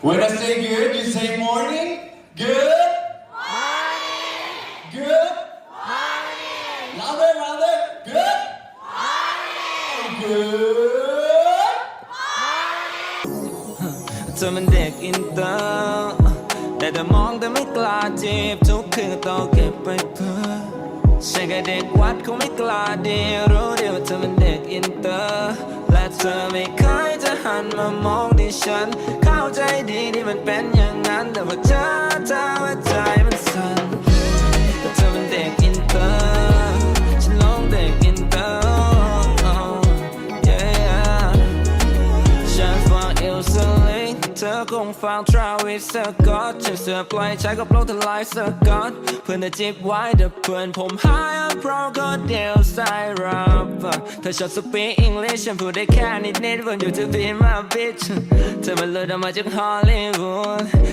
When I say good, you say morning. Good. Morning. Good. Morning. Louder, louder. Good. Morning. Good. Morning. เธอมันเด็กอินเตอร์แต่มองแต่ไม่กล้าจีบทุกคืนต้องเก็บไปเพื่อฉันแค่เด็กวัดคงไม่กล้าดีรู้ดีว่าเธอมันเด็กอินเตอร์และเธอไม่เคยจะหันมามองที่ฉันเข้าใจดีที่มันเป็นอย่างนั้นแต่พอเจอหัวใจมันสั่นแต่เธอมันเด็กอินเตอร์ฉันหลงเด็กอินเตอร์ฉันฟังอิลสลิงเธอคงฟังทราวิสสก็อตฉันเสือปล่อยใช้กับโลกทลายสก็อตเพื่อนจะจิบไว้แต่เพื่อนผมหายเพราะก็เดียวสายรับเธอชอบสปีกอังกฤษฉันพูดได้แค่นิดๆวันอยู่ที่พิมพ์มาบิชเธอมันเลือดออกมาจากฮอลลีวูด